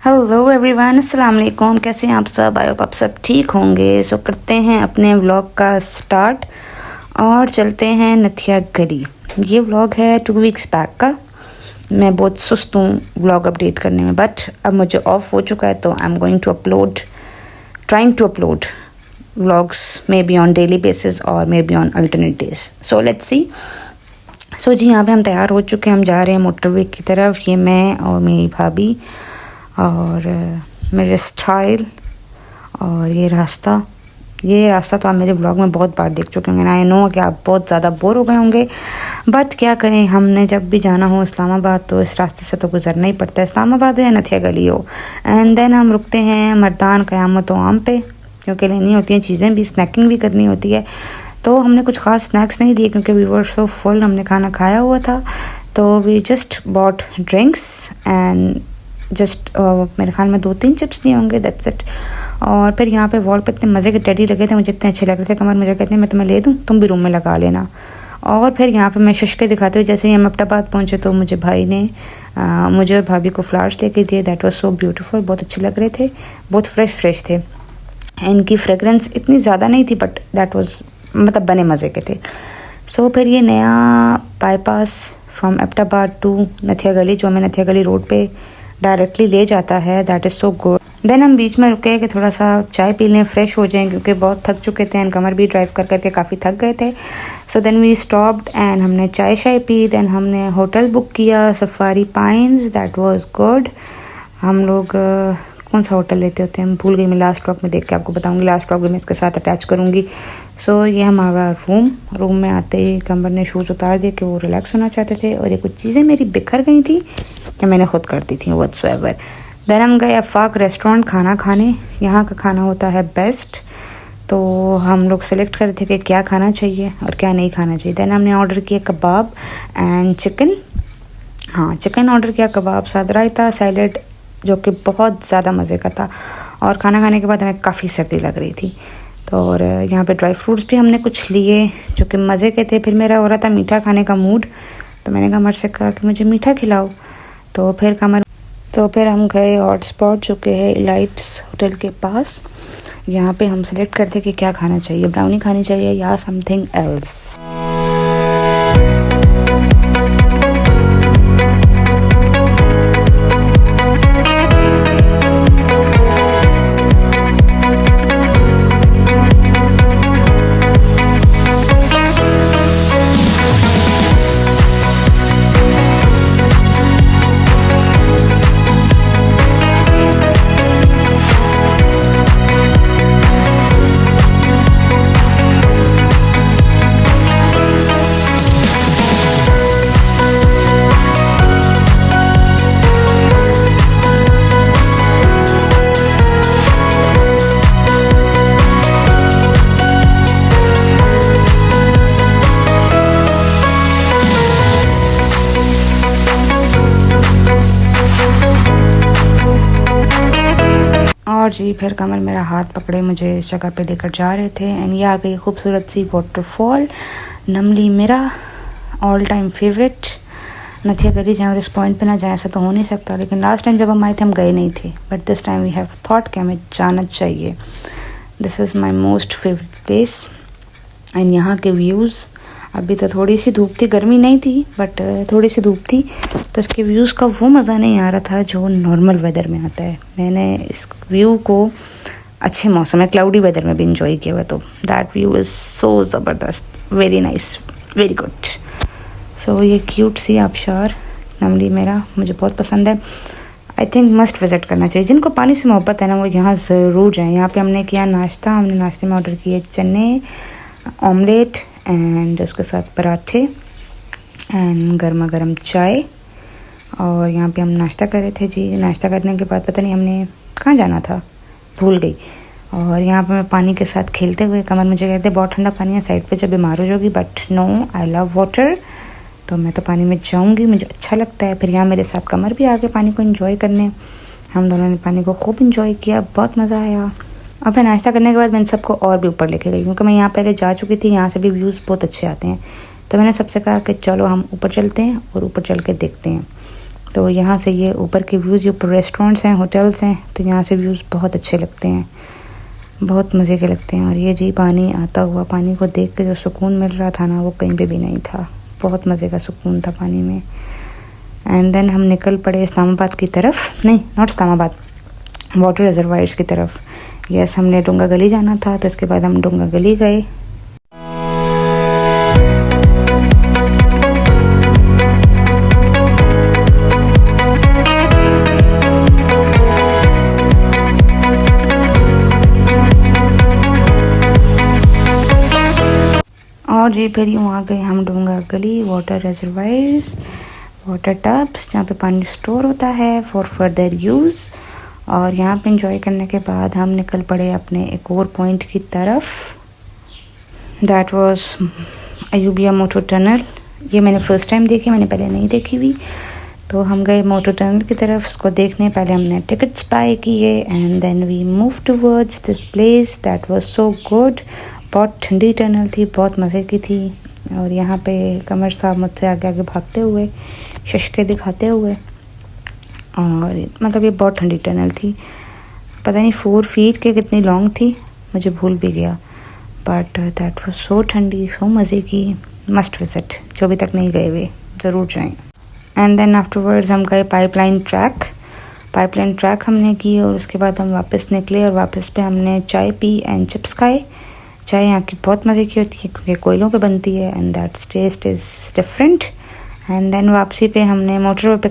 Hello everyone, अस्सलाम वालेकुम। कैसे हैं आप सब? आई होप आप सब ठीक होंगे। सो करते हैं अपने व्लॉग का स्टार्ट और चलते हैं नथिया गली। ये व्लॉग है 2 वीक्स बैक का। मैं बहुत सुस्त हूँ व्लॉग अपडेट करने में, बट अब मुझे ऑफ हो चुका है तो I am going to upload, trying to upload vlogs may be on daily basis और may be on alternate days. So let's see. So जी, यहाँ पे हम तैयार हो चुके हैं। हम जा रहे हैं मोटरवे की तरफ। ये मैं और मेरी भाभी और मेरे स्टाइल और ये रास्ता तो आप मेरे व्लॉग में बहुत बार देख चुके होंगे। आई नो कि आप बहुत ज़्यादा बोर हो गए होंगे, बट क्या करें, हमने जब भी जाना हो इस्लामाबाद तो इस रास्ते से तो गुजरना ही पड़ता है, इस्लामाबाद हो या नथिया गली हो। एंड देन हम रुकते हैं मर्दान क़यामत आम पे, क्योंकि लेनी होती हैं चीज़ें भी, स्नैकिंग भी करनी होती है। तो हमने कुछ ख़ास स्नैक्स नहीं लिए क्योंकि वी वर सो फुल, हमने खाना खाया हुआ था। तो we just bought drinks and just मेरे ख्याल में 2-3 चिप्स लिए होंगे, दैट्स इट। और फिर यहाँ पे वॉल पे इतने मज़े के टेडी लगे थे, मुझे इतने अच्छे लग रहे थे। कमर मुझे कहते हैं मैं तुम्हें ले दूँ, तुम भी रूम में लगा लेना। और फिर यहाँ पे मैं शशके दिखाते हुए जैसे ही हम अब्टाबाद पहुँचे तो मुझे भाई ने मुझे और भाभी को फ्लावर्स लेके दिए। दैट वाज सो ब्यूटीफुल, बहुत अच्छे लग रहे थे, बहुत फ्रेश थे। इनकी फ्रेगरेंस इतनी ज़्यादा नहीं थी, बट दैट वाज मतलब बने मज़े के थे। सो फिर ये नया बाईपास फ्रॉम अब्टाबाद टू नथिया गली, जो हमें नथिया गली रोड पे डायरेक्टली ले जाता है, that is so good. Then हम बीच में रुके कि थोड़ा सा चाय पी लें, फ्रेश हो जाएं, क्योंकि बहुत थक चुके थे एंड कमर भी ड्राइव कर करके काफ़ी थक गए थे। So then we stopped and हमने चाय शाय पी। देन हमने होटल बुक किया, Safari Pines, that was good. हम लोग कौन सा होटल लेते होते हैं हम भूल गई, मैं लास्ट व्लॉग में देख के आपको बताऊंगी। लास्ट व्लॉग में इसके साथ अटैच करूंगी। सो ये हमारा रूम में आते ही कमर ने शूज़ उतार दिए कि वो रिलैक्स होना चाहते थे, और ये कुछ चीज़ें मेरी बिखर गई थी कि मैंने खुद कर दी थी व्हाटसोएवर। देन हम गए अफाक रेस्टोरेंट खाना खाने। यहाँ का खाना होता है बेस्ट, तो हम लोग सेलेक्ट कर रहे थे कि क्या खाना चाहिए और क्या नहीं खाना चाहिए। देन हमने ऑर्डर किया कबाब एंड चिकन। हाँ, चिकन ऑर्डर किया, कबाब, साथ रायता, सैलड, जो कि बहुत ज़्यादा मज़े का था। और खाना खाने के बाद हमें काफ़ी सर्दी लग रही थी, तो और यहाँ पे ड्राई फ्रूट्स भी हमने कुछ लिए जो कि मज़े के थे। फिर मेरा हो रहा था मीठा खाने का मूड, तो मैंने कमर से कहा कि मुझे मीठा खिलाओ। तो फिर हम गए हॉट स्पॉट जो कि है इलाइट्स होटल के पास। यहाँ पे हम सेलेक्ट करते कि क्या खाना चाहिए, ब्राउनी खानी चाहिए या समथिंग एल्स। और जी फिर कमर मेरा हाथ पकड़े मुझे इस जगह पे लेकर जा रहे थे, एंड ये आ गई खूबसूरत सी वाटरफॉल नमली मेरा ऑल टाइम फेवरेट। नथिया गली जाएँ और इस पॉइंट पे ना जाए ऐसा तो हो नहीं सकता, लेकिन लास्ट टाइम जब हम आए थे हम गए नहीं थे, but this time we have thought कि हमें जाना चाहिए। This is my most favourite place. And यहाँ के व्यूज़, अभी तो थोड़ी सी धूप थी, गर्मी नहीं थी बट थोड़ी सी धूप थी, तो इसके व्यूज़ का वो मज़ा नहीं आ रहा था जो नॉर्मल वेदर में आता है। मैंने इस व्यू को अच्छे मौसम में, क्लाउडी वेदर में भी इंजॉय किया हुआ, तो दैट व्यू इज़ सो ज़बरदस्त, वेरी नाइस, वेरी गुड। सो ये क्यूट सी आबशार नमली मेरा मुझे बहुत पसंद है। आई थिंक मस्ट विज़िट करना चाहिए। जिनको पानी से मोहब्बत है ना, वो यहाँ ज़रूर जाएँ। यहाँ पे हमने किया नाश्ता, हमने नाश्ते में ऑर्डर किए चने, ऑमलेट एंड उसके साथ पराठे एंड गर्मा गर्म चाय। और यहाँ पे हम नाश्ता कर रहे थे जी। नाश्ता करने के बाद पता नहीं हमने कहाँ जाना था, भूल गई। और यहाँ पे मैं पानी के साथ खेलते हुए, कमर मुझे कहते बहुत ठंडा पानी है, साइड पे जब बीमार हो जाओगी, but no, I love water, तो मैं तो पानी में जाऊँगी, मुझे अच्छा लगता है। फिर यहाँ मेरे साथ कमर भी आ गए पानी को एंजॉय करने। हम दोनों ने पानी को खूब इंजॉय किया, बहुत मज़ा आया। और फिर नाश्ता करने के बाद मैंने सबको और भी ऊपर लेके गई, क्योंकि मैं यहाँ पहले जा चुकी थी, यहाँ से भी व्यूज़ बहुत अच्छे आते हैं। तो मैंने सबसे कहा कि चलो हम ऊपर चलते हैं और ऊपर चल के देखते हैं। तो यहाँ से ये ऊपर के व्यूज़, ये ऊपर रेस्टोरेंट्स हैं, होटल्स हैं, तो यहाँ से व्यूज़ बहुत अच्छे लगते हैं, बहुत मज़े के लगते हैं। और ये जी पानी आता हुआ, पानी को देख के जो सुकून मिल रहा था ना, वो कहीं पे भी नहीं था। बहुत मज़े का सुकून था पानी में। एंड देन हम निकल पड़े इस्लामाबाद की तरफ, नहीं नॉट इस्लामाबाद, वाटर रिजर्वायर्स की तरफ। यस, हमने डोंगा गली जाना था, तो इसके बाद हम डोंगा गली गए। और जी फिर यूँ आ गए हम डोंगा गली, वाटर रिजर्वायर्स, वाटर टब्स जहाँ पे पानी स्टोर होता है फॉर फर्दर यूज़। और यहाँ पे इंजॉय करने के बाद हम निकल पड़े अपने एक और पॉइंट की तरफ। That was Ayubia motor tunnel. ये मैंने फ़र्स्ट टाइम देखी, मैंने पहले नहीं देखी हुई। तो हम गए मोटर टनल की तरफ, उसको देखने। पहले हमने टिकट्स बाय किए and then we move towards this place. That was so good. बहुत ठंडी टनल थी, बहुत मज़े की थी। और यहाँ पे कमर साहब मुझसे आगे आगे भागते हुए, शशके दिखाते हुए। और मतलब ये बहुत ठंडी टनल थी, पता नहीं 4 फीट के कितनी लॉन्ग थी, मुझे भूल भी गया। बट दैट वाज सो ठंडी, सो मज़े की। मस्ट विजिट, जो अभी तक नहीं गए हुए ज़रूर जाएं। एंड देन आफ्टरवर्ड्स हम गए पाइपलाइन ट्रैक हमने की। और उसके बाद हम वापस निकले और वापस पे हमने चाय पी एंड चिप्स खाए। चाय यहाँ की बहुत मज़े की होती है क्योंकि कोयलों पे बनती है and that's taste is different. And then वापसी पे हमने मोटरवे पे